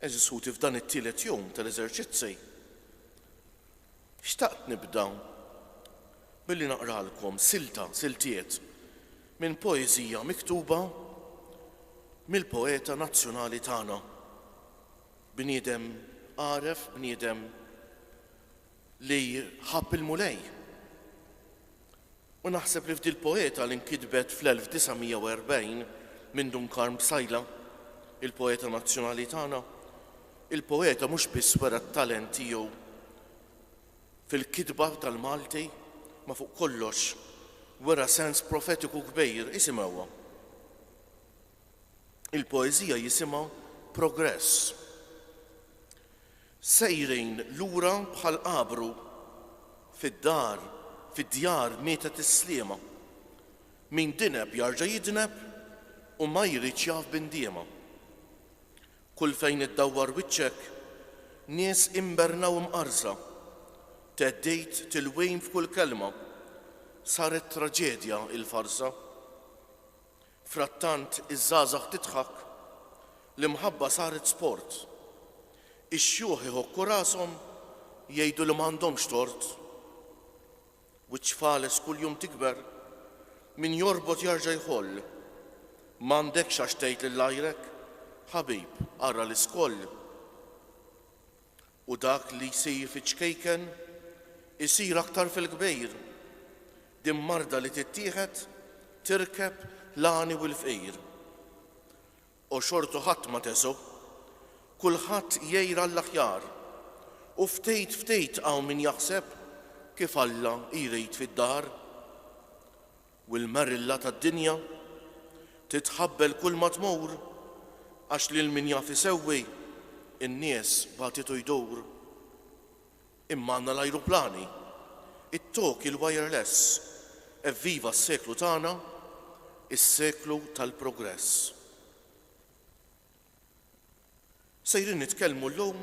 Eżisħuti f'dan it-tielet jum tal-eżerċizzi. Xtaqt nibda billi naqralkom siltiet minn poeżija miktuba mill-poeta nazzjonali tagħna. Bniedem għaref, bniedem li ħabb il-mulej. U naħseb li f'dil poeta li nkitbet fl-1940 minn Dunkarm Bsajla, il-poeta nazzjonali tagħna, il-poeta mhux biss wera t-talent tiegħu fil-kitba tal-Malti, ma fuq kollox wera sens profetiku kbir isimgħuha. Il-poeżija jisimha Progress. Sejrin lura bħal qabru fid-djar mietet is-sliema. Min dineb jarġa' jidneb u ma jridx jaf bindiema. Kull fejn iddawwar wiċċek, nies imberna u mqarsa, teddejt tilwejn f'kull kelma, saret traġedja il-farsa. Frattant iż-żgħażagħ tidħak, l-imħabba saret sport. Ix-xjuħ iħokku rashom jgħidu li m'għandhomx tort. Wiċċ fales kuljum tikber, min jorbot jarġa' jħoll. M'għandekx għax tgħid lil-għajrek, ħabib, ara l-iskoll. U dak li jsir fiċ-ċkejken isir aktar fil-kbejr. Din marda li tittieħed tirkeb l-għani u l-fqir. U xortu ħadd ma tesu, kulħadd jgħira l-aħjar. U ftejt hawn min jaħseb kif Alla jrid fid-dar. U l-merilla tad-dinja titħabbel kull ma tmur, għax lil min jaf isewwi in-nies bagħtitu jdur. Imma għandna l-ajruplani, it-tok il-wireless, evviva s-seklu tagħna, is-seklu tal-progress. Sejrin nitkellmu llum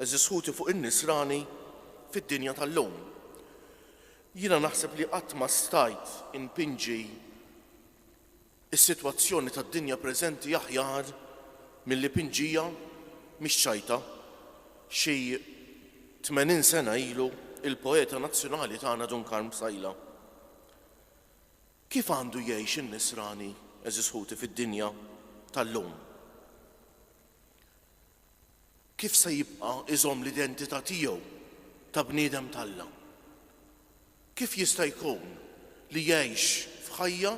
eżisħuti fuq in-nisrani fid-dinja tal-lum. Jiena naħseb li qatt ma stajt inpinġi is-sitwazzjoni tad-dinja preżenti aħjar milli pinġija mix-xajta xi 80 sena ilu il-poeta nazzjonali tagħna Dunkarm Bsajla. Kif għandu jgħix in-nisrani eżisħuti fid-dinja tal-lum? Kif se jibqa' iżomm l-identità tiegħu ta' bniedem tal-Alla? Kif jista' jkun li jgħix f'ħajja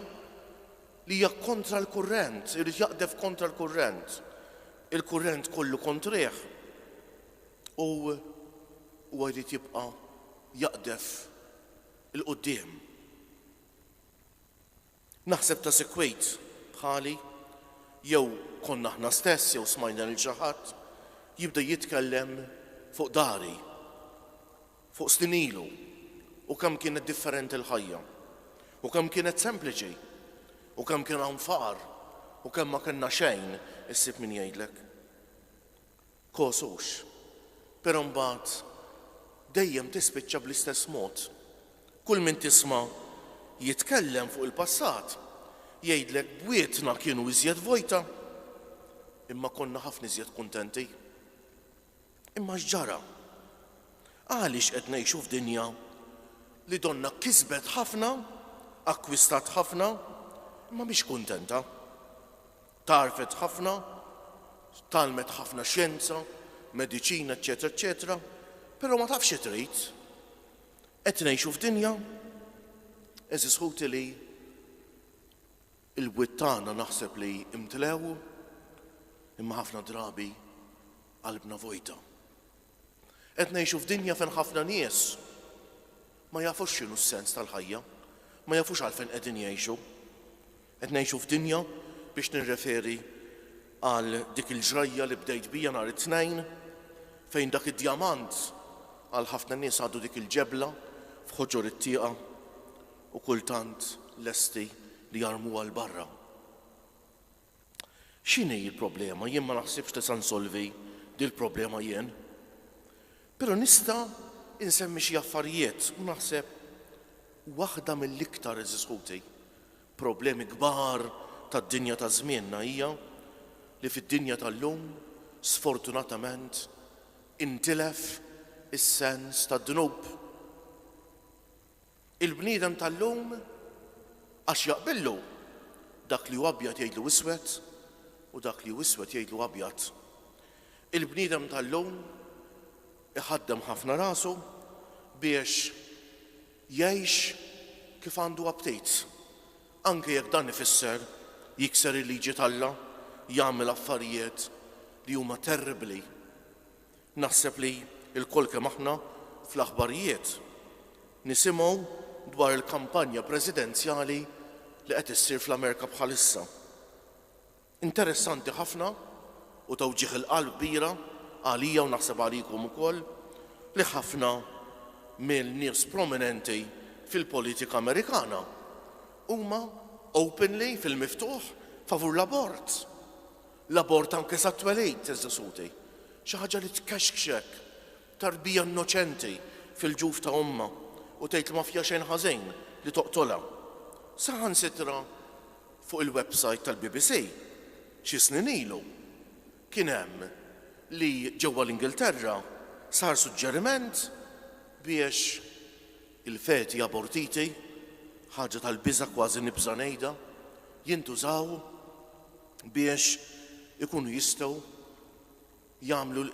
li hija kontra l-kurrent, irid jaqdef kontra l-kurrent, il-kurrent kollu kontrih u jrid jibqa' jaqdef il-qudiem. Naħseb ta' sekwejt bħali jew konna aħna stess jew smajna lil xi ħadd jibda jitkellem fuq dari, fuq snin ilu, u kemm kienet differenti l-ħajja, u kemm kienet sempliċi, u kemm kien hawn faqar, u kemm ma kellna xejn issib min jgħidlek. Kosux, però mbagħad dejjem tispiċċa bl-istess mod. Kull min tisma' jitkellem fuq il-passat, jgħidlek bwietna kienu iżjed vojta, imma konna ħafna iżjed kuntenti. Imma x'ġara? Għaliex qed ngħixu f'dinja li donna kisbet ħafna, akkwistat ħafna, imma mhix kuntenta. Tarfet ħafna, talmet ħafna xjenza, mediċina, eċetera, eċetera, però ma tafx trid. Qed ngħixu f'dinja eżisħuti li il-witt tagħna naħseb li imtlew, imma ħafna drabi qalbna vojta. Qed ngħixu f'dinja fejn ħafna nies ma jafux x'inhu s-sens tal-ħajja, ma jafux għalfejn qegħdin jgħixu. Qed ngħixu f'dinja biex nirreferi għal dik il-ġrajja li bdejt bija nhar it-tnejn fejn dak id-djamant għal ħafna nies għadu dik il-ġebla f'ħoġor it-tieqa u kultant lesti li jarmuha l barra. X'inhi l-problema? Jien ma naħsibx tista' nsolvi dil-problema jien. Però nista' insemmi xi affarijiet u naħseb waħda mill-iktar eżisħuti problemi kbar tad-dinja ta' żmienna hija li fid-dinja tal-lum sfortunatament intilef is-sens tad-dnub. Il-bniedem tal-lum għax jaqbillu dak li hu abjad jgħidlu iswed u dak li hu iswed jgħidlu abjad. Il-bniedem tal-lum iħaddem ħafna rasu biex jgħix kif għandu aptit. Anke jekk dan ifisser jikser il-liġi tal-Alla, jagħmel affarijiet li huma terribbli. Naħseb li l-kol kemm aħna fl-aħbarijiet nisimgħu dwar il-kampanja presidenzjali li qed issir fl-Amerika bħalissa. Interessanti ħafna u tawġieħ il-qalb kbira għalija u naħseb għalikom ukoll li ħafna mill-nies prominenti fil-politika Amerikana huma openly fil-miftuħ favur l-abort. L-abort anke sa twelejt teżasuti. Xi ħaġa li tkexkxek, tarbija innoċenti fil-ġuf ta' omma u tgħid ma fija xejn ħażin li toqtolha. Saħansitra fuq il-website tal-BBC xi snin ilu kien hemm li ġewwa l-Ingilterra sar suġġeriment biex il-feti abortiti, ħaġa tal-biża' kważi nibża ngħidha, jintużaw biex ikunu jistgħu jagħmlu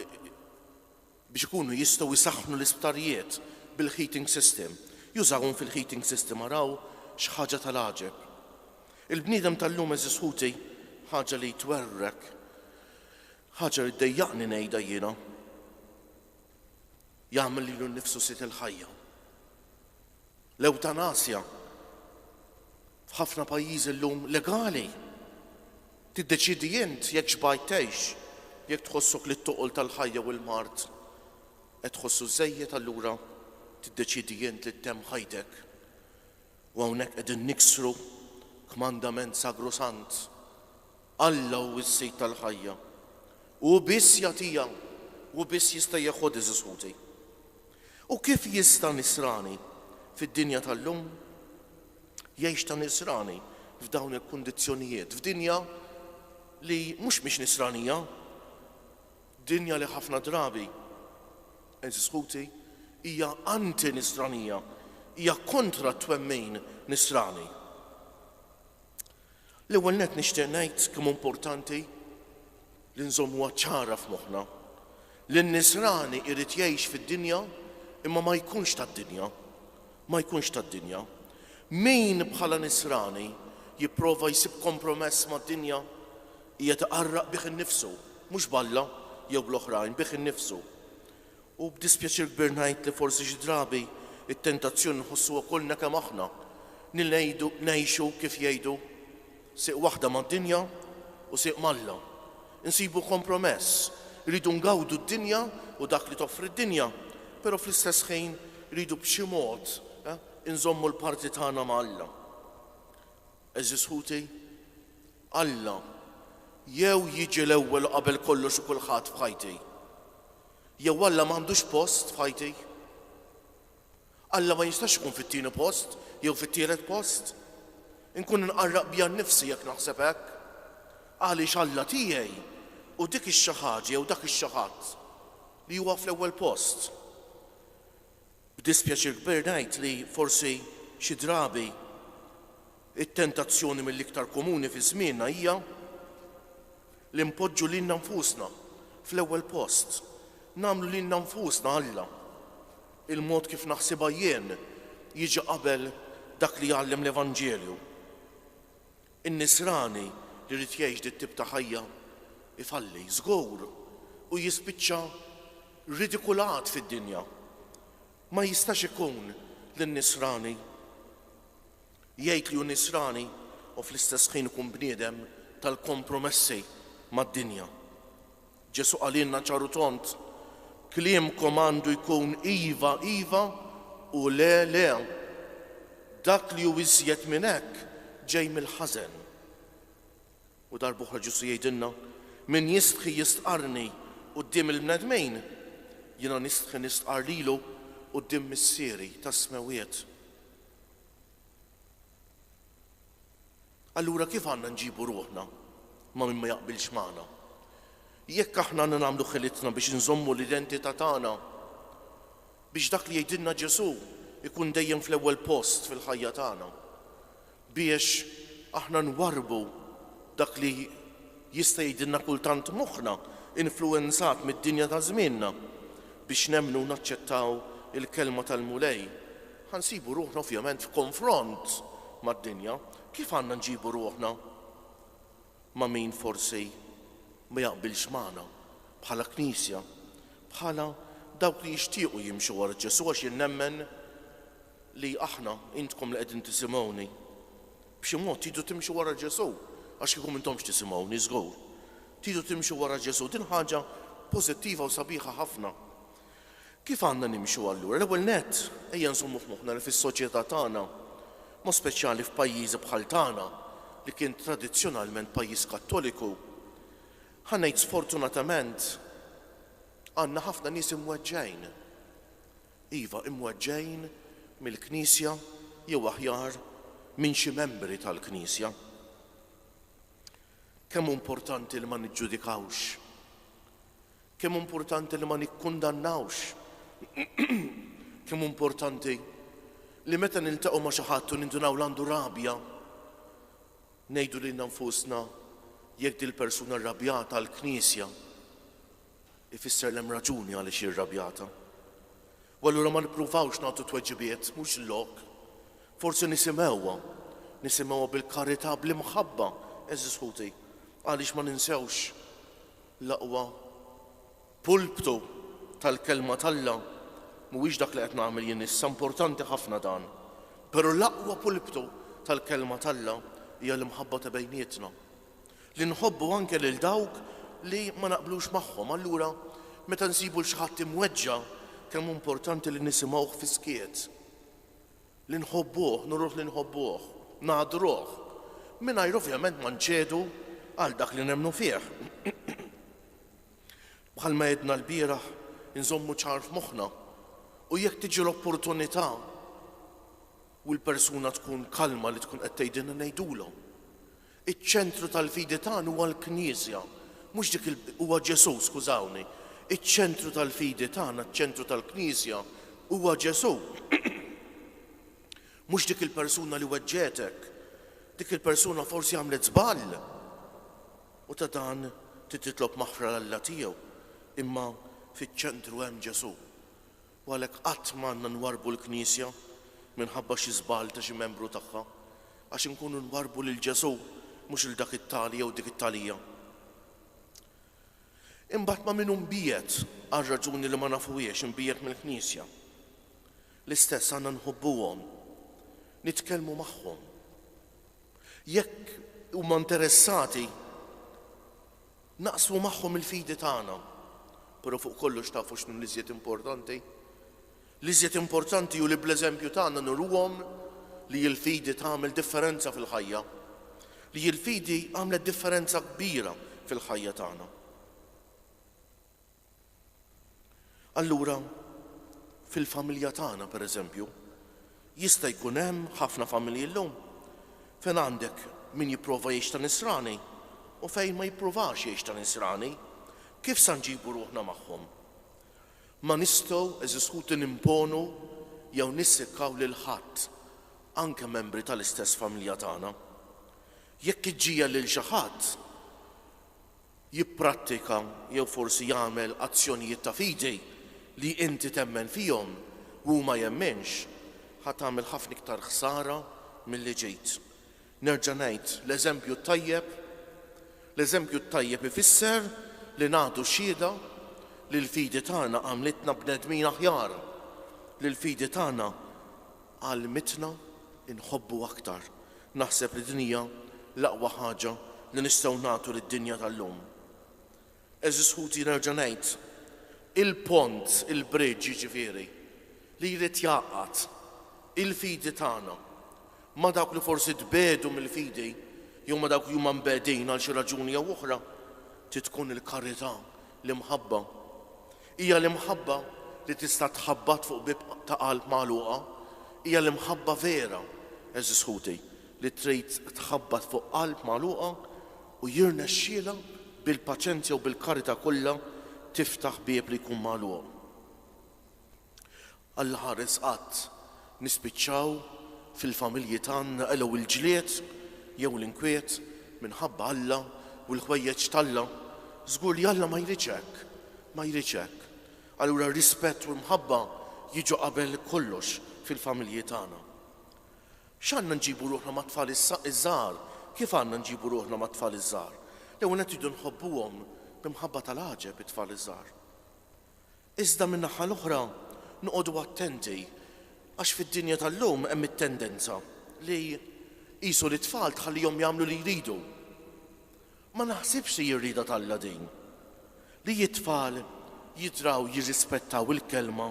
biex ikunu jistgħu jisaħħnu l-isptarijiet bil-heating system. Jużawhom fil-heating system araw xi ħaġa tal-għaġeb. Il-bniedem tal-lum eżisħuti ħaġa li twerrek, ħaġa li ddejjaqni ngħidha jiena. Jagħmel lilu nnifsu sit il-ħajja. L-eutanasja f'ħafna pajjiżi llum legali. Tiddeċidi int jekk xbajt tgħix, jekk tħossok li t-toqol tal-ħajja u l-mart qed tħossu żejjed allura tiddeċidi int li ttemm ħajtek. U hawnhekk qegħdin niksru kmandament sagrosant Alla hu s-sit tal-ħajja. U biss jagħtiha u biss jista' jieħod iżisħuti. U kif jista' nisrani fid-dinja tal-lum jgħix ta' nisrani f'dawn il-kundizzjonijiet, f'dinja li mhux nisranija, dinja li ħafna drabi eżisħuti hija anti-nisranija, hija kontra twemmin nisrani. L-ewwel nett nixtieq ngħid kemm importanti li nżommuha ċara f'moħħna li n-nisrani jrid jgħix fid-dinja imma ma jkunx tad-dinja, ma jkunx tad-dinja. Min bħala nisrani jipprova jsib kompromess mad-dinja hija taqarraq bih innifsu, mhux balla jew bl-oħrajn bih innifsu. U b'dispjaċir kbir ngħid li forsi xi drabi it-tentazzjoni nħossuha kollna kemm aħna ngħixu kif jgħidu siq waħda mad-dinja u siq malla. Insibu kompromess, rridu ngawdu d-dinja u dak li toffri d-dinja, però fl-istess ħin rridu b'xi mod inżommu l-parti tagħna ma' Alla. Eżisħuti, Alla jew jiġi l-ewwel qabel kollox u kulħadd f'ħajti. Jew Alla m'għandux post f'ħajti. Alla ma jistax ikun fit-tieni post jew fit-tielet post. Inkun nqarraq bija nnifsi jekk naħseb hekk. Għaliex Alla tiegħi u dik ix-xi ħaġa jew dak ix-xi ħadd li huwa fl-ewwel post. B'dispjaċir kbir ngħid li forsi xi drabi it-tentazzjoni mill-iktar komuni fi żmienna hija li npoġġu lilna nfusna fl-ewwel post. Nagħmlu lilna nfusna Alla. Il-mod kif naħsibha jien jiġi qabel dak li jgħallem l-Evanġelju. In-nisrani li rrid jgħix dit tip ta' ħajja ifalli żgur u jispiċċa ridikulat fid-dinja. Ma jistax ikun li n-nisrani jgħid li hu nisrani u fl-istess ħin ikun bniedem tal-kompromessi mad-dinja. Ġesu qalilna ċaru tont, kliemkom għandu jkun iva, iva u le, le. Dak li hu iżjed minn hekk ġej mill-ħażen. U darb'oħra Ġesu jgħidilna min jistħi jistqarni quddiem il-bnedmejn, jiena nistħi nistqar lilu quddiem missieri tas-smewiet. Allura kif għandna nġibu ruħna ma' min ma jaqbilx magħna? Jekk aħna nagħmlu ħilitna biex nżommu l-identità tagħna, biex dak li jgħidilna Ġesu ikun dejjem fl-ewwel post fil-ħajja tagħna, biex aħna nwarbu dak li jista' jgħidilna kultant moħħna influenzat mid-dinja ta' żmienna biex nemmnu naċċettaw il-kelma tal-mulej. Ħansibu ruħna ovvjament f'konfront mad-dinja. Kif għandna nġibu ruħna ma' min forsi ma jaqbilx magħna bħala Knisja, bħala dawk li jixtiequ jimxu wara Ġesu, għax jien nemmen li aħna intkom li qegħdin tisimgħuni b'xi mod tridu timxu wara Ġesu, għax kieku intomx tisimgħuni żgur. Tridu timxu wara Ġesu, din ħaġa pożittiva u sabiħa ħafna. Kif għandna nimxu allura? L-ewwel nett ejja nżommu f'moħħna li fis-soċjetà tagħna, ma speċjali f'pajjiżi bħal tagħna li kien tradizzjonalment pajjiż Kattoliku, ħanejt sfortunatament għandna ħafna nies imweġġejn. Iva, imweġġejn mill-Knisja jew aħjar minn xi membri tal-Knisja. Kemm importanti li ma niġġudikawx, kemm importanti li ma nikkundannawx, kemm importanti li meta niltaqgħu ma' xi ħadd u nindunaw l-għandu rabja, ngħidu lilna nfusna jekk din il-persuna rrabjata għall-Knisja ifisser l-hemm raġuni għaliex hi rrabjata. U allura ma nippruvawx nagħtu tweġibiet mhux l-lok, forsi nisimgħuha bil-karità bl-imħabba, eżis ħuti, għaliex ma ninsewx l-aqwa pulptu tal-kelma tal-Alla mhuwiex dak li qed nagħmel jien issa, importanti ħafna dan. Però l-aqwa pulptu tal-kelma tal-Alla hija l-imħabba ta' bejnietna. Li nħobbu anke lil dawk li ma naqblux magħhom. Allura meta nsibu l xi ħadd imweġġa kemm importanti li nisimgħuh fi skiet. Li nħobbuh, nruh li nħobbuh, ngħadruh, mingħajr ovvjament ma nċedu għal dak li nemmnu fih. Bħalma għedna l-bieraħ nżommu ċar f'moħħna u jekk tiġi l-opportunità u l-persuna tkun kalma li tkun qed tgħidilna ngħidulhom. Iċ-ċentru tal-fidi tagħna huwa l-Knisja, mhux dik huwa Ġesu, skużawni. Iċ-ċentru tal-fidi tagħna, iċ-ċentru tal-Knisja huwa Ġesu. Mhux dik il-persuna li weġġetek, dik il-persuna forsi għamlet żball. U ta' dan titlob maħfra l-Alla tiegħu, imma fiċ-ċentru hemm Ġesu. U għalhekk qatt m'għandna nwarbu l-Knisja minħabba xi żball ta' xi membru tagħha, għax inkunu nwarbu lil Ġesu mhux il dak it-tali jew dik it-talija. Imbagħad ma' min imbiet għal raġuni li ma nafuhiex imbiet mill-Knisja. L-istess għandna nħobbuhom, nitkellmu magħhom. Jekk huma interessati naqsmu magħhom il-fidi tagħna, però fuq kollox tafu x'nu l-iżjed importanti. L-iżjed importanti hu li bl-eżempju tagħna nurruhom li l-fidi tagħmel differenza fil-ħajja, li l-fidi għamlet differenza kbira fil-ħajja tagħna. Allura, fil-familja tagħna pereżempju, jista' jkun hemm ħafna familji llum fejn għandek min jipprova jgħix ta' nisrani u fejn ma jippruvax jgħix ta' nisrani. Kif sa nġibu ruħna magħhom? Ma nistgħu eżiskuti nimponu jew nissikkaw lil ħadd, anke membri tal-istess familja tagħna. Jekk iġġija lil xi ħadd jipprattika jew forsi jagħmel azzjonijiet ta' fidi li inti temmen fihom u ma jemmenx, ħadd tagħmel ħafna iktar ħsara milli ġejt. Nerġa' ngħid l-eżempju tajjeb ifisser li nagħtu xhieda li l-fidi tagħna għamlitna bnedmin aħjar, li l-fidi tagħna għalmitna inħobbu aktar. Naħseb li din hija l-aqwa ħaġa li nistgħu nagħtu lid-dinja tal-lum. Eżis ħuti nerġa' ngħid, il-pont, il-bridge jiġifieri li jrid jgħaqqad il-fidi tagħna ma' dawk li forsi tbedu mill-fidi jew ma' dawk li huma mbedin għal xi raġuni jew oħra, tkun il-karità, l-imħabba. Hija l-imħabba li tista' tħabbat fuq bib ta' qalb magħluqa, hija l-imħabba vera, eżis ħuti, li trid tħabbat fuq qalb magħluqa u jirnexxielha bil-paċenzja u bil-karità kollha tiftaħ bieb li jkun magħluq. Alla ħares qatt nispiċċaw fil-familji tagħna elew il-ġlied jew l-inkwiet minħabba Alla u l-ħwejjeġ talla. Żgur li Alla ma jridx hekk. Allura rispett u mħabba jiġu qabel kollox fil-familji tagħna. X'għandna nġibu ruħna ma' tfal iż-żgħar? Kif għandna nġibu ruħna ma' tfal iż-żgħar? L-ewwel qed tridu nħobbuhom b'imħabba tal-għaġeb it-tfal iż-żgħar. Iżda min-naħa l-oħra noqogħdu attenti għax fid-dinja tal-lum hemm it-tendenza li qisu l-tfal tħallihom jagħmlu li jridu. Ma naħsibx li jirrida Alla din. Li t-tfal jidraw jirrispettaw il-kelma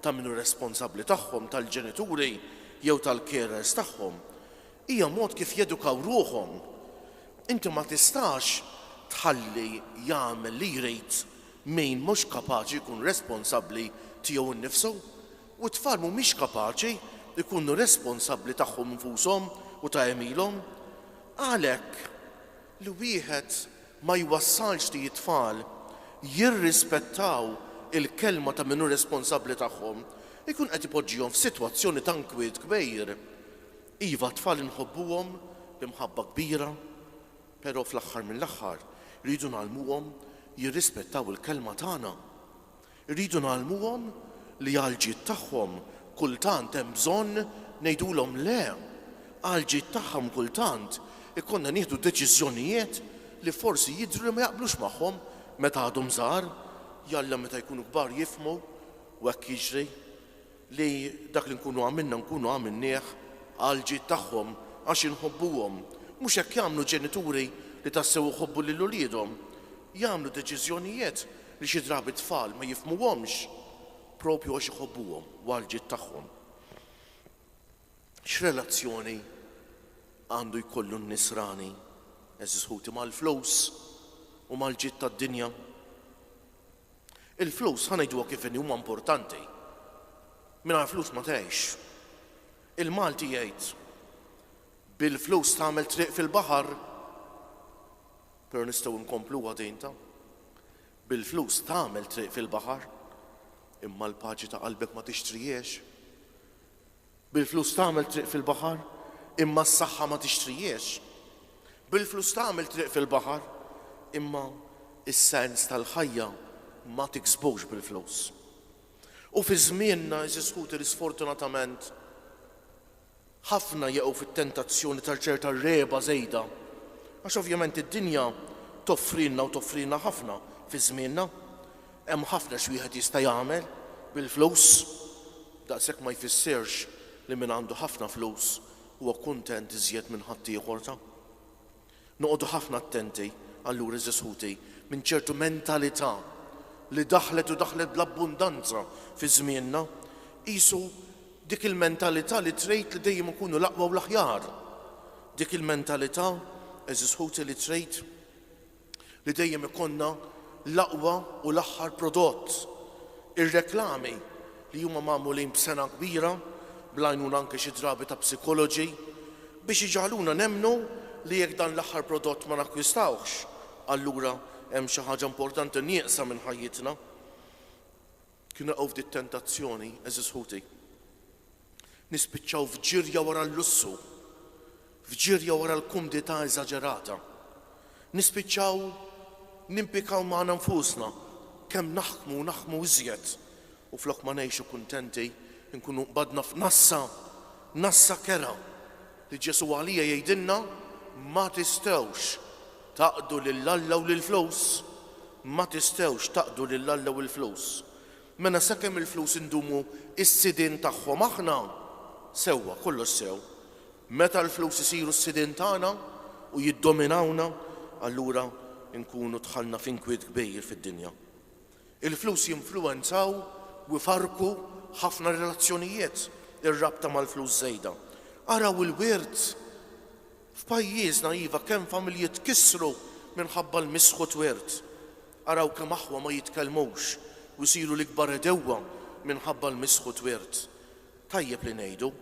ta' minnu responsabbli tagħhom tal-ġenituri jew tal-carers tagħhom hija mod kif jedukaw ruhom. Inti ma tistax tħalli jagħmel li jrid min mhux kapaċi jkun responsabbli tiegħu nnifsu u t-tfal mhumiex kapaċi jkunu responsabbli tagħhom infushom u ta' emilhom. Għalhekk li wieħed ma jwassalx li t-tfal jirrispettaw il-kelma ta' minnu responsabbli tagħhom ikun qed ipoġġihom f'sitwazzjoni ta' inkwiet kbir. Iva tfal inħobbuhom b'imħabba kbira, però fl-aħħar mill-aħħar rridu nagħlmuhom jirrispettaw il-kelma tagħna. Rridu nagħlmuhom li għall-ġid tagħhom kultant hemm bżonn ngħidulhom le. Għall-ġid tagħhom kultant ikonna nieħdu deċiżjonijiet li forsi jidhru li ma jaqblux magħhom meta għadhom żgħar, jalla meta jkunu kbar jifhmu u hekk jiġri li dak li nkunu għamilnieh għall-ġid tagħhom għax inħobbuhom. Mhux hekk jagħmlu ġenituri li tassew iħobbu lil uliedhom. Jagħmlu deċiżjonijiet li xi drabi tfal ma jifhmuhomx propju għax iħobbuhom u għall-ġid tagħhom. X'relazzjoni għandu jkollu n-nisrani eżis ħuti mal-flus u mal-ġid tad-dinja? Il-flus ħanejduha kif inhi huma importanti. Mingħajr flus ma tgħix. Il-Malti jgħid bil-flus tagħmel triq fil-baħar, però nistgħu nkompluha din ta' bil-flus tagħmel triq fil-baħar, imma l-paċi ta' qalbek ma tixtrihiex. Bil-flus tagħmel triq fil-baħar, imma s-saħħa ma tixtrihiex. Bil-flus tagħmel triq fil-baħar, imma is-sens tal-ħajja ma tiksbux bil-flus. U fi żmienna eżiskuti li sfortunatament ħafna jeqgħu fit-tentazzjoni tal-ċerta reba żejda. Għax ovvjament id-dinja toffrilna ħafna fi żmienna. Hemm ħafna x'wieħed jista' jagħmel bil-flus, daqshekk ma jfissirx li min għandu ħafna flus huwa kuntent iżjed minn ħadd ieħor ta'. Noqogħdu ħafna attenti allura eżiskuti minn ċertu mentalità li daħlet bl-abbundanza fi żmienna, qisu dik il-mentalità li trid li dejjem ikunu l-aqwa u l-aħjar. Dik il-mentalità eżiskuti li trid li dejjem ikonna l-aqwa u l-aħħar prodott. Ir-reklami li huma magħmulin b'sena kbira bl-għajnuna anke xi drabi ta' psikoloġi biex iġgħaluna nemmnu li jekk dan l-aħħar prodott ma nakkwistawx, allura hemm xi ħaġa importanti nieqsa minn ħajjitna. Kienu qgħu f'dik tentazzjoni eżiskuti. Nispiċċaw f'ġirja wara l-lussu, f'ġirja wara l-kumdità eżaġerata. Nispiċċaw nimpikaw magħna nfusna kemm naħkmu iżjed u flok ma ngħixu kuntenti nkunu badna f'nassa kera li Ġesu għalija jgħidilna ma tistgħux taqdu lill-Alla u lill-flus. Ma tistgħux taqdu lill-Alla u l-flus. Mela sakemm il-flus indumu is-sidien tagħhom aħna, sewwa kollox sew. Meta l-flus isiru s-sidien tagħna u jiddominawna, allura nkunu dħalna f'inkwiet kbir fid-dinja. Il-flus jinfluwenzaw u jfarku ħafna relazzjonijiet ir-rabta mal-flus żejda. Araw il-wirt f'pajjiżna iva kemm familji tkissru minħabba l-misħut wirt. Araw kemm aħwa ma jitkellmux u jsiru l-ikbar edewwa minħabba l-misħut wirt. Tajjeb li ngħidu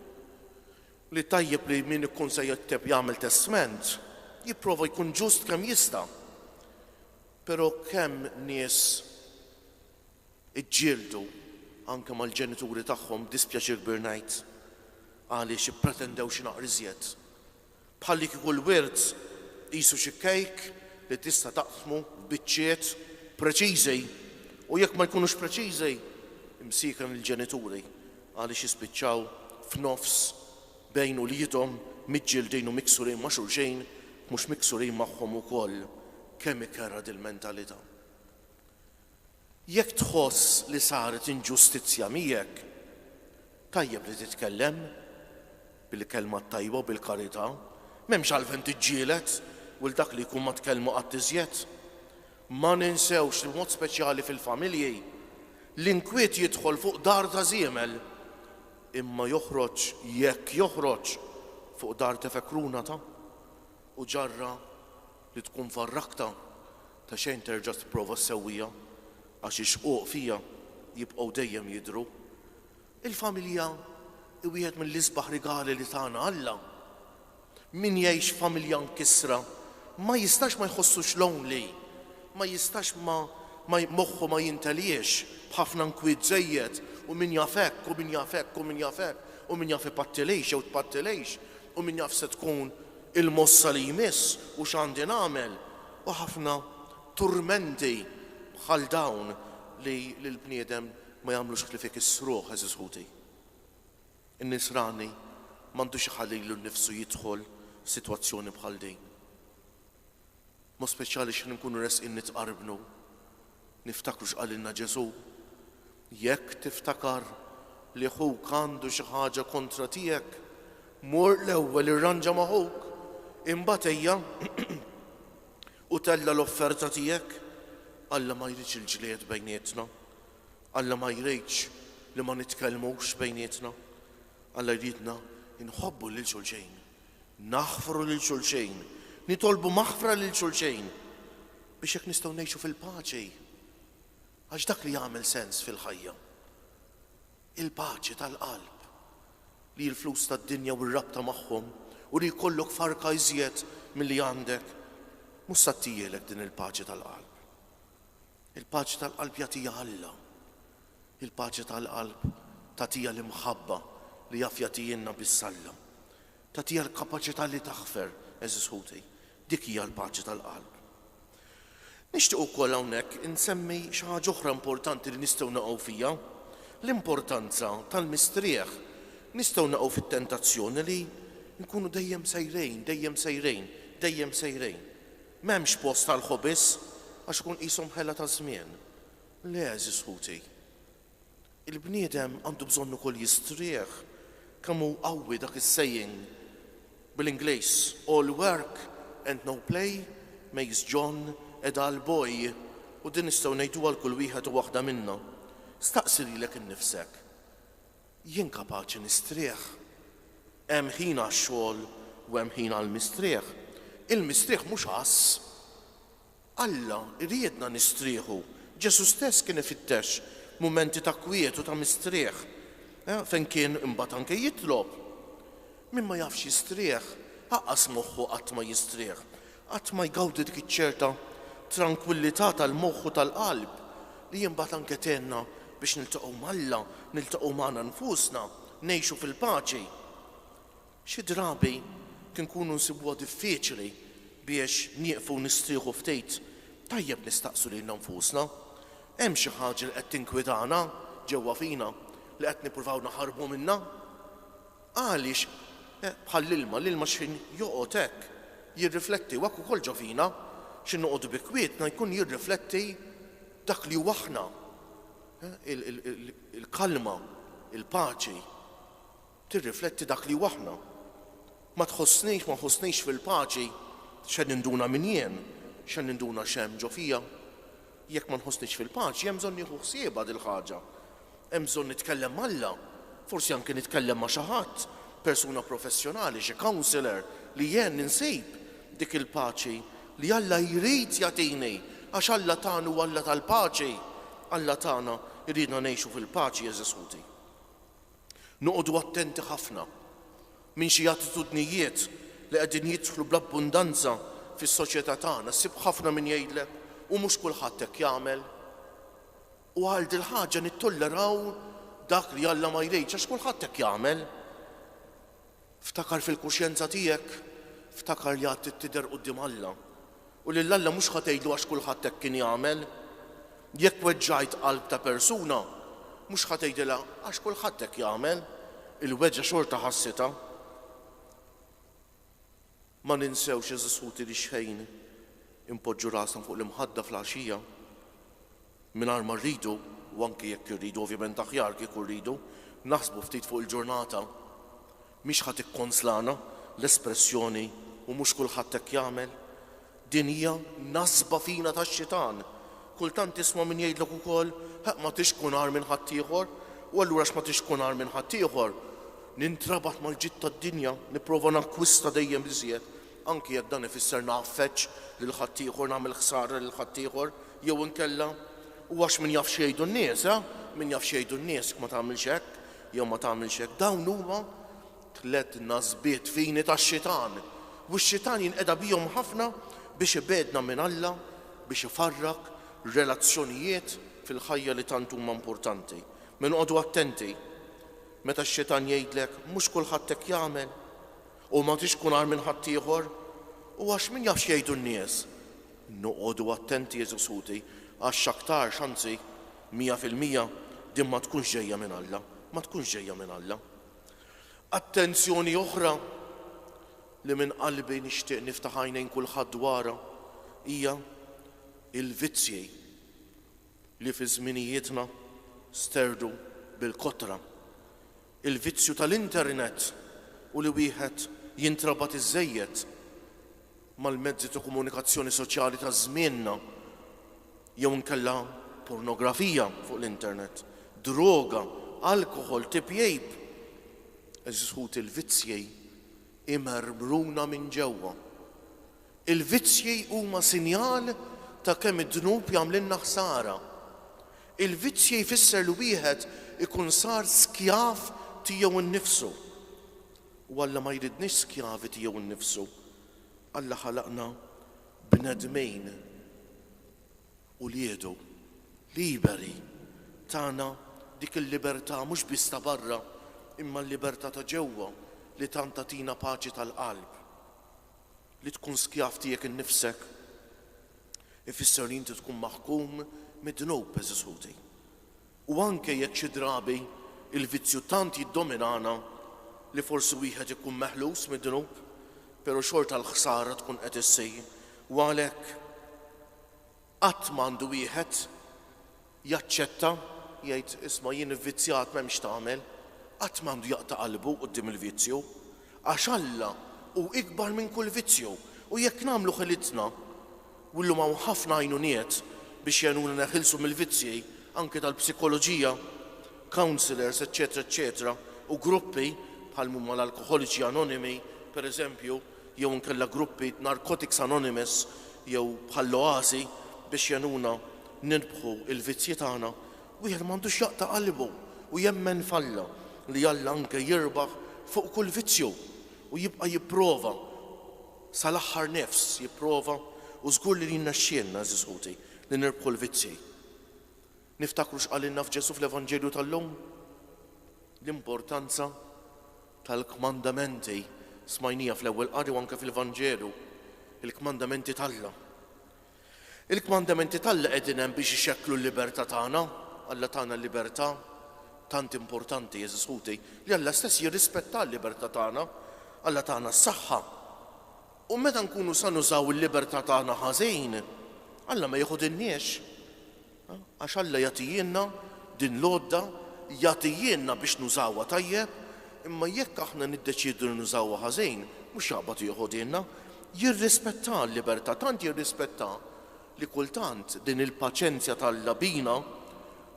li tajjeb li min ikun se jitteb jagħmel testament jipprova jkun ġust kemm jista'. Però kemm nies iġġieldu anke mal-ġenituri tagħhom dispjaċir kbir ngħid għaliex ippretendew xi naqra iżjed. Bħalli kieku l-wirt qisu xi kejk li tista' taqsmu biċċiet preċiżi u jekk ma jkunux preċiżi imsieken il-ġenituri għaliex jispiċċaw f'nofs bejn ulidhom miġġieldin u miksurin ma' xulxejn mhux miksurin magħhom ukoll kemm ikerra dil-mentalità. Jekk tħoss li saret inġustizzja miegħek, tajjeb li titkellem bil-kelma tajba u bil-karità, m'hemmx għalfejn tiġġieled u l dak li jkun ma tkellmu qatt iżjed. Ma ninsewx li mod speċjali fil-familji l-inkwiet jidħol fuq dar ta' żiemel imma joħroġ jekk joħroġ fuq dar tefekrunata u ġarra li tkun farrakta ta' xejn terġa' tipprova ssewwija għax ix-xquq fija jibqgħu dejjem jidhru. Il-familja hi wieħed mill-isbaħ rigali li tagħna Alla. Min jgħix familja nkisra ma jistax ma jħossux lonely, ma jistax moħħu ma jinteliex b'ħafna nkwiet żejjed u min jafek u min jafek u min jafek u min jaf ipattilejx jew tpattilejx u min jaf se tkun il-mossa li jmiss u x'għandi nagħmel u ħafna turmenti bħal dawn li l-bniedem ma jagħmlux ħlief ikissruh eżis ħuti. In-nisrani m'għandux iħallilu nnifsu jidħol f'sitwazzjoni bħal din. Mo speċjali x'in nkunu resqin nitqarbnu, niftakru x'qalilna Ġesu. Jekk tiftakar li ħuk għandu xi ħaġa kontra tiegħek, mur l-ewwel irranġa ma' ħuk, imbagħad ejja u tella l-offerta tiegħek. Alla ma jridx il-ġlied bejnietna, Alla ma jridx li ma nitkellmux bejnietna, Alla jridna inħobbu lil xulxejn, naħfru lil xulxejn, nitolbu maħfra lil xulxejn biex hekk nistgħu ngħixu fil-paċi. Għax dak li jagħmel sens fil-ħajja. Il-paċi tal-qalb li l-flus tad-dinja u r-rabta magħhom u li jkollok farka iżjed milli għandek mhux se ttiegħek din il-paċi tal-qalb. Il-paċi tal-qalb jagħtiha Alla. Il-paċi tal-qalb tagħtiha l-imħabba li jaf jagħtihilna bis-salla. Tagħtiha l-kapaċità li taħfer eżis ħuti. Dik hija l-paċi tal-qalb. Nixtieq ukoll hawnhekk insemmi xi ħaġa oħra importanti li nistgħu naqgħu fiha, l-importanza tal-mistrieħ. Nistgħu naqgħu fit-tentazzjoni li nkunu dejjem sejrejn, dejjem sejrejn, dejjem sejrejn. M'hemmx post tal-ħobis għax ikun qishom ħela ta' żmien. Le eżis ħuti. Il-bniedem għandu bżonn ukoll jistrieħ kemm hu qawwi dak is-saying bil-Ingliż all work and no play makes John a dull boy u din nistgħu ngħidu għal kull wieħed u waħda minnha. Staqsi lilek innifsek. Jien kapaċi nistrieħ. Hemm ħin għax-xogħol u hemm ħin għall-mistrieħ. Il-mistrieħ mhux għass. Alla riedna nistrieħu. Ġesu stess kien ifittex mumenti ta' kwiet u ta' mistrieħ. Fejn kien imbagħad anke jitlob. Min ma jafx jistrieħ, ħaqqas moħħu qatt ma jistrieħ. Qatt ma jgawdi dik iċ-ċerta tranquillità tal-moħħ u tal-qalb li jimbagħad anke tenna biex niltaqgħu mal-Alla, niltaqgħu magħna nfusna, ngħixu fil-paċi. Xi drabi kien nkunu nsibuha diffiċli biex nieqfu nistrieħu ftit, tajjeb nistaqsu lilna nfusna. Hemm xi ħaġa li qed tinkwitana ġewwa fina li qed nippruvaw naħarbu minnha? Għaliex bħall-ilma, l-ilma x'in joqgħod hekk jirrifletti u hekk ukoll ġo fina x'in noqogħdu bi kwietna jkun jirrifletti dak li huwa aħna. Il-kalma, il-paċi tirrifletti dak li huwa aħna. Ma tħossnix fil-paċi x'għed ninduna min jien, x'għed ninduna x'hemm ġo fija. Jekk ma nħossnix fil-paċi hemm bżonn nieħu ħsiebha dil ħaġa. Hemm bżonn nitkellem Alla, forsi anke nitkellem ma' xi ħadd, persuna professjonali, xi counselor li jien ninsib dik il-paċi li Alla jrid jagħtini għax Alla tagħna huwa Alla tal-paċi. Alla tagħna jridna ngħixu fil-paċi eżis ħuti. Noqogħdu attenti ħafna minn xi attitudnijiet li qegħdin jidħlu bl-abbundanza fis-soċjetà tagħna. Sib ħafna min jgħidlek u mhux kulħadd hekk jagħmel. U għal din ħaġa nittolleraw dak li Alla ma jridx għax kulħadd hekk jagħmel. Ftakar fil-kuxjenza tiegħek, ftakar li għad tidher quddiem Alla. U lil Alla mhux ħa tgħidlu għax kulħadd hekk kien jagħmel. Jekk weġġajt qalb ta' persuna, mhux ħa tgħidilha għax kulħadd hekk jagħmel, il-weġġa xorta ħassitha. Ma ninsewx eżissuti li xejn impoġġu rasna fuq l-imħadda fl-għaxija mingħajr ma rridu, u anke jekk irridu ovvjament aħjar kieku rridu, naħsbu ftit fuq il-ġurnata mhix ħadd ikkonslana l-espressjoni u mhux kulħadd hekk jagħmel. Din hija nasba fina tax-xitan. Kultant tisma' min jgħidlek ukoll ma tix tkun għar minn ħadd ieħor, u allura x'ma tix tkun għar minn ħadd ieħor. Nintrabat mal-ġid tad-dinja, nipprova nakkwista dejjem iżjed, anke jekk dan ifisser naffeċċ lil ħadd ieħor, nagħmel ħsara lil ħadd ieħor, jew inkella u għax min jaf xejdu n-nies, min jaf xejdu n-nies ma tagħmilx hekk, jew ma tagħmilx hekk. Dawn huma tliet nasbiet fini tax-xitan. U x-xitan jinqeda bihom ħafna biex ibedna minn Alla, biex ifarrak relazzjonijiet fil-ħajja li tant huma importanti. Min qogħdu attenti meta x-xitan jgħidlek mhux kulħadd hekk jagħmel u ma tix tkun għar minn ħadd ieħor u għax min jaf xejdu n-nies. Noqogħdu attenti Eżusuti għax aktar xanzi 100% din ma tkunx ġejja minn Alla, ma tkunx ġejja minn Alla. Attenzjoni oħra li minn qalbi nixtieq niftaħ għajnejn kulħadd dwarha hija il-vizzji li fi żminijietna sterdu bil-kotra. Il-vizzju tal-internet u li wieħed jintrabat iżejjed mal-mezzi ta' komunikazzjoni soċjali ta' żmienna jew inkella pornografija fuq l-internet, droga, alkohol, tipjejb. Eżisħut il-vizzji imermruna minn ġewwa. Il-vizzji huma sinjal ta' kemm id-dnub jagħmlilna ħsara. Il-vizzji jfisser li wieħed ikun sar skjav tiegħu nnifsu. U Alla ma jridniex skjavi tiegħu nnifsu. Alla ħalaqna bnedmejn u liedu liberi tagħna dik il-libertà mhux biss ta' barra imma l-libertà ta' ġewwa li tant tagħtina paċi tal-qalb. Li tkun skjav tiegħek innifsek ifisser li inti tkun maħkum mid-dnub Eżusuti. U anke jekk xi drabi il-vizzju tant jiddominana li forsi wieħed ikun meħlus mid-dnub, però xorta l-ħsara tkun qed issir. U għalhekk qatt m'għandu wieħed jaċċetta jgħid isma' jien ivvizzjat m'hemmx tagħmel, qatt m'għandu jaqta' qalbu quddiem il-vizzju għax Alla hu ikbar minn kull vizzju. U jekk nagħmlu ħelitna u llum hawn ħafna għajnuniet biex jgħinuna neħilsu mill-vizzji anke tal-psikoloġija, counselors, eċetera, u gruppi bħal mumma l-alkoholiċi anonimi, per eżempju, jew nkella gruppi Narcotics Anonymous, jew bħal Oasi biex jgħinuna nirbħu il-vizzji tagħna, wieħed m'għandux jaqta' qalbu u jemmen falla li Alla anke jirbaħ fuq kull vizzju u jibqa' jipprova sal-aħħar nefs jipprova u żgur li jinnaxxielna Eżusuti li nirbħu l-vizzji. Niftakru x'qalilna f'Ġesu fl-Evanġelju tal-lum l-importanza tal-kmandamenti smajnija fl-ewwel qari u anke fil-Evanġelju, il-kmandamenti tal-Alla. Il-kmandamenti tal-Alla qegħdin hemm biex ixekklu l-libertà tagħna, Alla tagħna l-libertà tant importanti Eżusuti li Alla stess jirrispetta l-libertà tagħna, Alla tagħna s-saħħa. U meta nkunu sa nużaw il-libertà tagħna ħażin, Alla ma jieħodinniex. Għax Alla jagħtijinna din l-għodda jagħtijinna biex nużawha tajjeb, imma jekk aħna niddeċiedu li nużawha ħażin, mhux jaqbad jieħodinna, jirrispetta l-libertà, tant jirrispetta li kultant din il-paċenzja tal-labina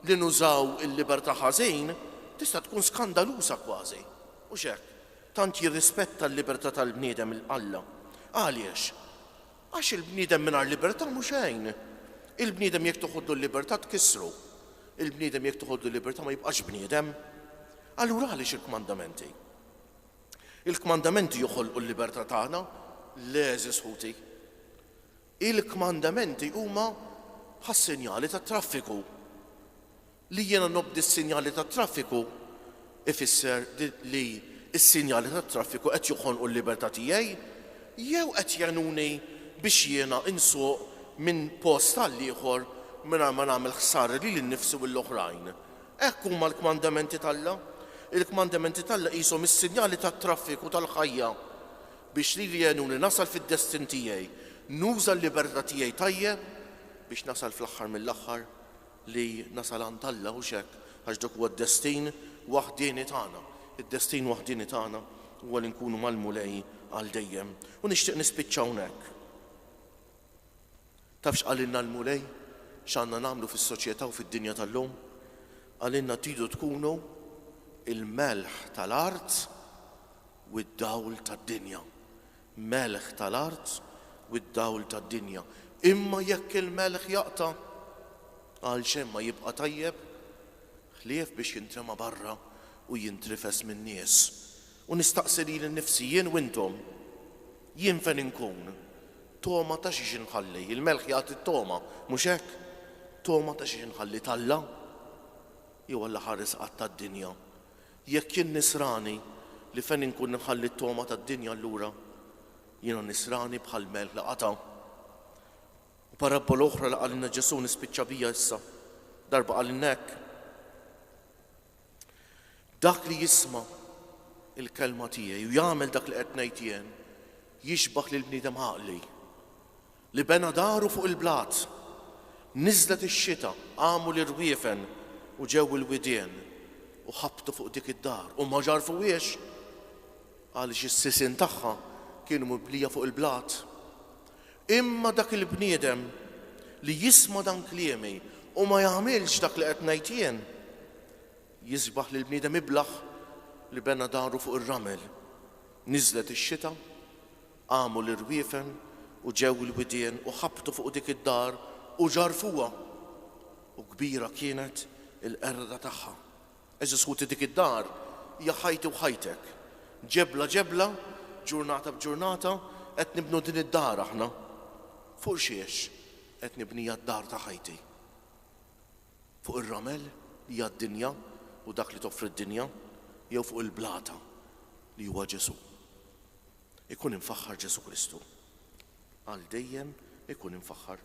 li nużaw il-libertà ħażin tista' tkun skandalusa kważi. Mhux hekk, tant jirrispetta l-libertà tal-bniedem il-Alla. Għaliex? Għax il-bniedem mingħajr libertà mhux għejn. Il-bniedem jekk toħodlu l-libertà tkissru. Il-bniedem jekk toħodlu l-libertà ma jibqax bniedem. Allura għaliex il-kmandamenti? Il-kmandamenti joħolqu l-libertà tagħna? Le Eżusuti. Il-kmandamenti huma ħas-sinjali tat-traffiku. Li jiena nobdi s-sinjali tat-traffiku ifisser li s-sinjali tat-traffiku qed joħonqu l-libertà tiegħi jew qed jgħinuni biex jiena insuq minn post tal-ieħor mingħajr ma nagħmel ħsara lili nnifsi u l-oħrajn. Hekk huma l-kmandamenti tal-Alla. Il-kmandamenti tal-Alla qishom is-sinjali tat-traffiku tal-ħajja biex lili jgħinuni nasal fid-destin tiegħi, nuża l-libertà tiegħi tajjeb biex nasal fl-aħħar mill-aħħar li nasal għand Alla u x'hekk għax dak huwa d-destin waħdieni tagħna. Id-destin waħdieni tagħna huwa li nkunu mal-mulej għal dejjem. U nixtieq nispiċċa hawnhekk. Tafx qalilna l-mulej x'għandna nagħmlu fis-soċjetà u fid-dinja tal-lum? Qalilna tridu tkunu il-melħ tal-art u d-dawl tad-dinja. Melħ tal-art u d-dawl tad-dinja. Imma jekk il-melħ jaqta' għal xejn ma jibqa' tajjeb, ħlief biex jintrema barra u jintrifes min-nies. U nistaqsi lili nnifsi jien u intom, jien fejn inkun, toma ta' xiex inħalli, il-melħ jagħti t-toma, mhux hekk? Toma ta' xiex inħalli Alla jew Alla ħares qatt tad-dinja. Jekk jien nisrani li fejn inkun inħalli t-toma tad-dinja allura jiena nisrani bħal melħ li qata'. U parabola oħra li qalilna Ġesu nispiċċa bija issa, darba qalilna hekk. Dak li jisma' il-kelma tiegħi u jagħmel dak li qed ngħid jien jixbaħ lill-bniedem ħaqli li bena daru fuq il-blat, niżlet ix-xita, għamu l-irwiefen u ġew il-widien u ħabtu fuq dik id-dar u ma ġarfuhiex għaliex is-sisien tagħha kienu mibnija fuq il-blat. Imma dak il-bniedem li jisma' dan kliemi u ma jagħmilx dak li qed ngħid jien jisbaħ lill-bniedem iblaħ li bena daru fuq ir-ramel. Niżlet ix-xita, għamu l-irwiefen u ġew il-widien u ħabtu fuq dik id-dar u ġarfuha. U kbira kienet il-qerda tagħha. Eżis ħuti dik id-dar hija ħajti u ħajtek. Ġebla ġebla, ġurnata b'ġurnata qed nibnu din id-dar aħna. Fuq xiex qed nibnija d-dar ta' ħajti. Fuq ir-ramel li hija d-dinja u dak li toffri d-dinja jew fuq il-blata li huwa Ġesu. Ikun infaħħar Ġesu Kristu. Għal dejjem ikun infaħħar